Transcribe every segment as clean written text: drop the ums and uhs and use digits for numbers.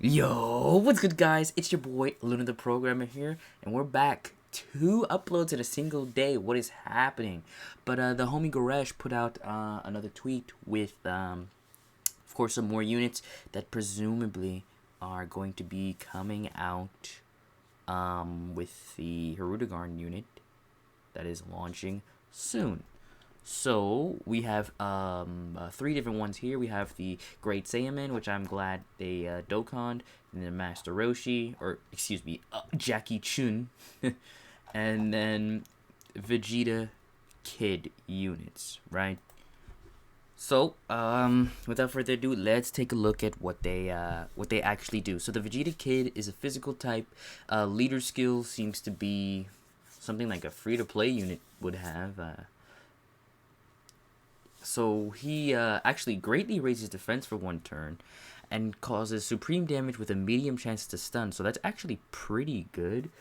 Yo, what's good, guys? It's your boy Luna the Programmer here, and we're back. 2 uploads in a single day. What is happening? But the homie Goresh put out another tweet with, of course, some more units that presumably are going to be coming out with the Hirudegarn unit that is launching soon. So we have three different ones here. We have the Great Saiyaman, which I'm glad they Dokkan, and then Master Roshi, or excuse me, Jacky Chun, and then Vegeta Kid units, right? So, without further ado, let's take a look at what they actually do. So the Vegeta Kid is a physical type. Leader skill seems to be something like a free-to-play unit would have. So he actually greatly raises defense for 1 turn and causes supreme damage with a medium chance to stun. So that's actually pretty good.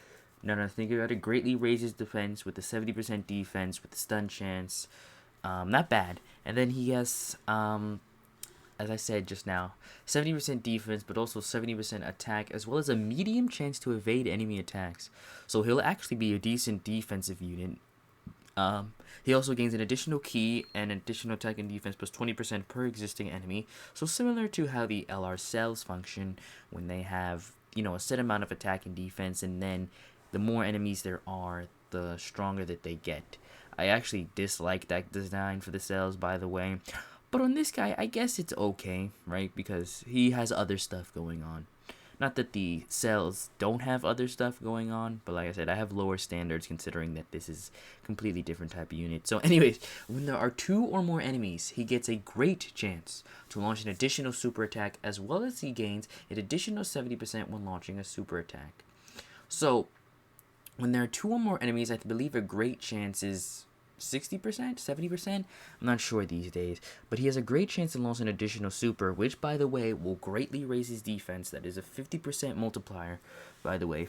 Now that I think about it, greatly raises defense with a 70% defense with the stun chance. Not bad. And then he has, as I said just now, 70% defense, but also 70% attack, as well as a medium chance to evade enemy attacks. So he'll actually be a decent defensive unit. He also gains an additional key and additional attack and defense plus 20% per existing enemy. So similar to how the LR cells function when they have, a set amount of attack and defense, and then the more enemies there are, the stronger that they get. I actually dislike that design for the cells, by the way. But on this guy, I guess it's okay, right? Because he has other stuff going on. Not that the cells don't have other stuff going on, but like I said, I have lower standards considering that this is a completely different type of unit. So anyways, when there are 2 or more enemies, he gets a great chance to launch an additional super attack, as well as he gains an additional 70% when launching a super attack. So when there are 2 or more enemies, I believe a great chance is 60%, 70%. I'm not sure these days, but he has a great chance to launch an additional super, which, by the way, will greatly raise his defense. That is a 50% multiplier, by the way.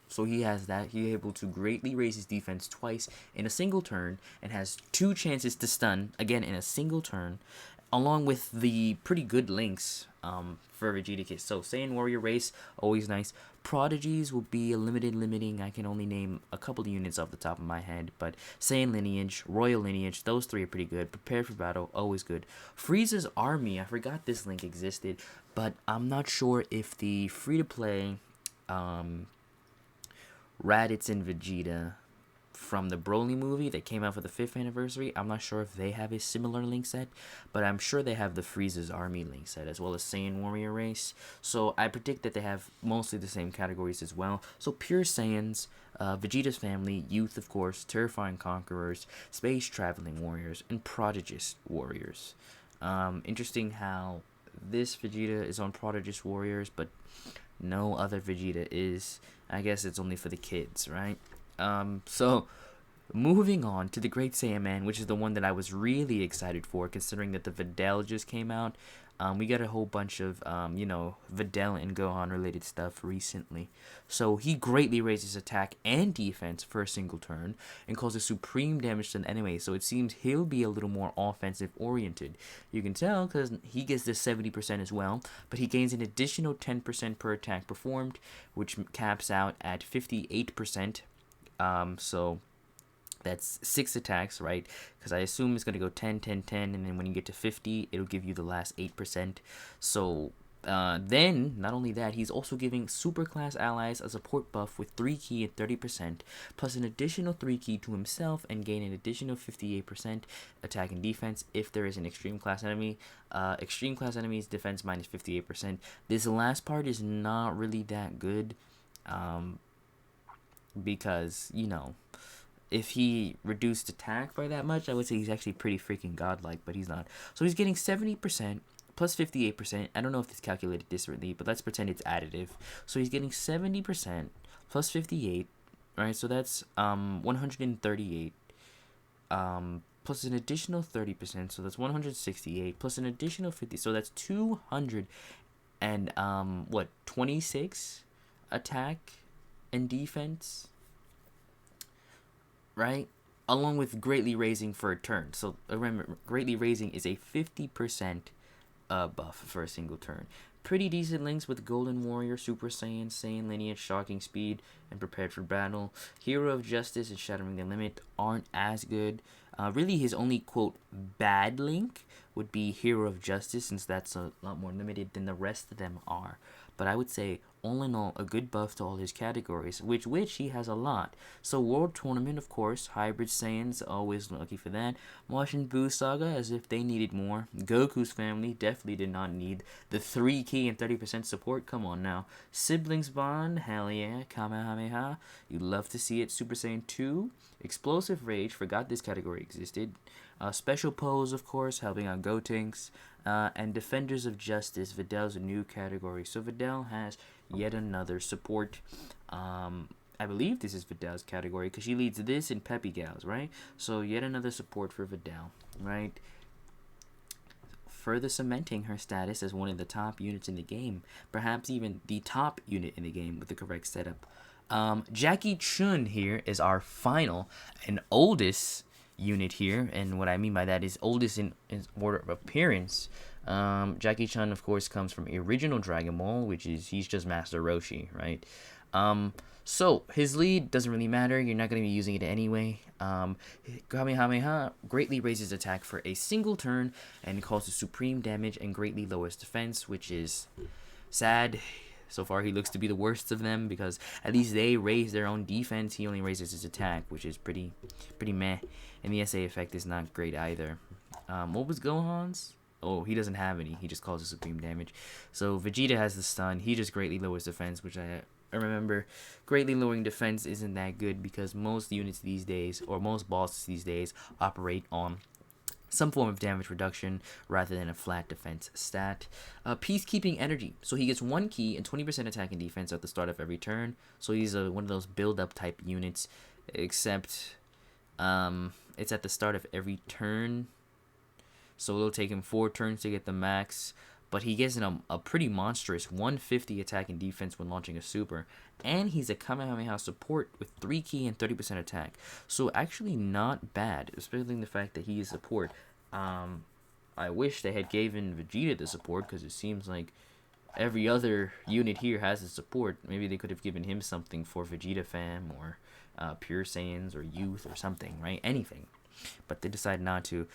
So he has that. He's able to greatly raise his defense twice in a single turn, and has 2 chances to stun again in a single turn, along with the pretty good links for Vegeta Kid. So Saiyan Warrior Race, always nice. Prodigies will be a limiting. I can only name a couple of units off the top of my head, but Saiyan Lineage, Royal Lineage, those 3 are pretty good. Prepared for Battle, always good. Frieza's Army, I forgot this link existed, but I'm not sure if the free-to-play Raditz and Vegeta from the Broly movie that came out for the 5th anniversary. I'm not sure if they have a similar link set, but I'm sure they have the Frieza's Army link set, as well as Saiyan Warrior Race. So I predict that they have mostly the same categories as well. So Pure Saiyans, Vegeta's Family, Youth, of course, Terrifying Conquerors, Space Traveling Warriors, and Prodigious Warriors. Interesting how this Vegeta is on Prodigious Warriors, but no other Vegeta is. I guess it's only for the kids, right? So moving on to the Great Saiyaman, which is the one that I was really excited for, considering that the VIDEL just came out. We got a whole bunch of, VIDEL and Gohan related stuff recently. So he greatly raises attack and defense for a single turn and causes supreme damage to the enemy. So it seems he'll be a little more offensive oriented. You can tell because he gets this 70% as well, but he gains an additional 10% per attack performed, which caps out at 58%. So that's 6 attacks, right? Because I assume it's going to go 10, 10, 10, and then when you get to 50, it'll give you the last 8%. So then, not only that, he's also giving super class allies a support buff with 3 key and 30%, plus an additional 3 key to himself, and gain an additional 58% attack and defense if there is an extreme class enemy. Extreme class enemies defense minus 58%. This last part is not really that good. Because, if he reduced attack by that much, I would say he's actually pretty freaking godlike, but he's not. So he's getting 70% plus 58%. I don't know if it's calculated differently, but let's pretend it's additive. So he's getting 70% plus 58, right? So that's 138 plus an additional 30%, so that's 168 plus an additional 50. So that's 200 and 26 attack and defense, right? Along with greatly raising for a turn. So remember, greatly raising is a 50% buff for a single turn. pretty decent links with Golden Warrior, Super Saiyan, Saiyan Lineage, Shocking Speed, and Prepared for Battle. Hero of Justice and Shattering the Limit aren't as good. Really, his only, quote, bad link would be Hero of Justice, since that's a lot more limited than the rest of them are. But I would say, all in all, a good buff to all his categories, which he has a lot. So World Tournament, of course, Hybrid Saiyans, always lucky for that. Majin Buu Saga, as if they needed more. Goku's family definitely did not need the 3 key and 30% support, come on now. Siblings Bond, hell yeah. Kamehameha, you love to see it. Super Saiyan 2, Explosive Rage, forgot this category existed. Special Pose, of course, helping out Gotenks. And Defenders of Justice, Videl's a new category. So Videl has yet another support. I believe this is Videl's category because she leads this in Peppy Gals, right? So yet another support for Videl, right? Further cementing her status as one of the top units in the game. Perhaps even the top unit in the game with the correct setup. Jacky Chun here is our final and oldest unit here, and what I mean by that is oldest in order of appearance. Jacky Chun, of course, comes from original Dragon Ball, which is he's just Master Roshi, right? So his lead doesn't really matter. You're not going to be using it anyway. Kamehameha greatly raises attack for a single turn and causes supreme damage and greatly lowers defense, which is sad. So far, he looks to be the worst of them because at least they raise their own defense. He only raises his attack, which is pretty meh. And the SA effect is not great either. What was Gohan's? Oh, he doesn't have any. He just causes supreme damage. So Vegeta has the stun. He just greatly lowers defense, which I remember. Greatly lowering defense isn't that good because most units these days, or most bosses these days, operate on some form of damage reduction rather than a flat defense stat. Peacekeeping energy. So he gets 1 key and 20% attack and defense at the start of every turn. So he's one of those build-up type units, except it's at the start of every turn. So it'll take him 4 turns to get the max. But he gets a pretty monstrous 150 attack and defense when launching a super. And he's a Kamehameha support with 3 key and 30% attack. So actually not bad, especially the fact that he is support. I wish they had given Vegeta the support because it seems like every other unit here has a support. Maybe they could have given him something for Vegeta fam or Pure Saiyans or Youth or something, right? Anything. But they decided not to.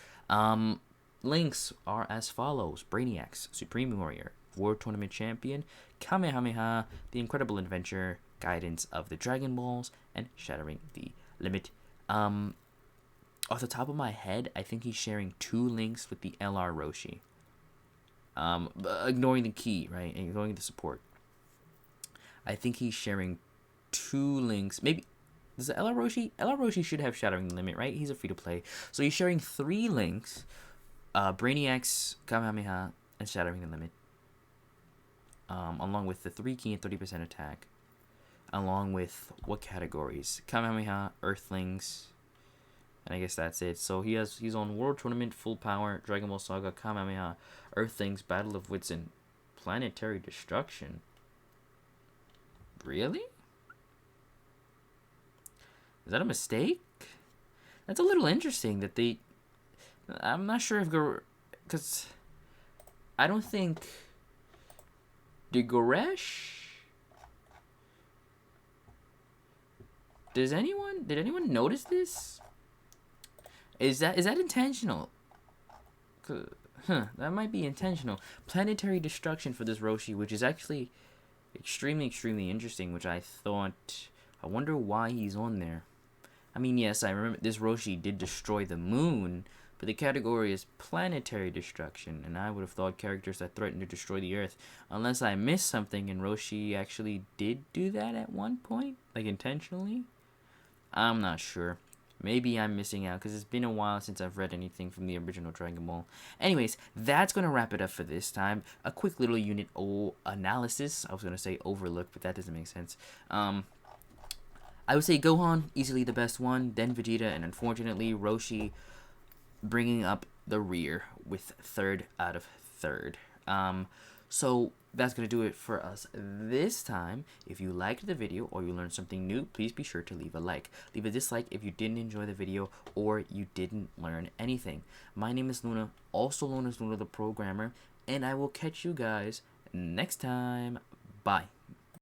Links are as follows: Brainiacs, Supreme Warrior, World Tournament Champion, Kamehameha, The Incredible Adventure, Guidance of the Dragon Balls, and Shattering the Limit. Off the top of my head, I think he's sharing 2 links with the LR Roshi. Ignoring the key, right? Ignoring the support. I think he's sharing 2 links. Maybe. Does the LR Roshi? LR Roshi should have Shattering the Limit, right? He's a free-to-play. So he's sharing 3 links. Brainiacs, Kamehameha, and Shattering the Limit. Along with the 3 key and 30% attack. Along with what categories? Kamehameha, Earthlings, and I guess that's it. So he's on World Tournament, Full Power, Dragon Ball Saga, Kamehameha, Earthlings, Battle of Wits, and Planetary Destruction. Really? Is that a mistake? That's a little interesting that they... I'm not sure if because I don't think did Goresh. Did anyone notice this? Is that intentional? That might be intentional. Planetary Destruction for this Roshi, which is actually extremely interesting. Which I wonder why he's on there. I mean, yes, I remember this Roshi did destroy the moon. But the category is Planetary Destruction, and I would have thought characters that threaten to destroy the Earth. Unless I missed something and Roshi actually did do that at one point? Like, intentionally? I'm not sure. Maybe I'm missing out, because it's been a while since I've read anything from the original Dragon Ball. Anyways, that's going to wrap it up for this time. A quick little unit analysis. I was going to say overlook, but that doesn't make sense. I would say Gohan, easily the best one, then Vegeta, and unfortunately, Roshi bringing up the rear with 3rd out of 3rd. So that's going to do it for us this time. If you liked the video or you learned something new, please be sure to leave a like. Leave a dislike if you didn't enjoy the video or you didn't learn anything. My name is Luna, also known as Luna the Programmer, and I will catch you guys next time. Bye.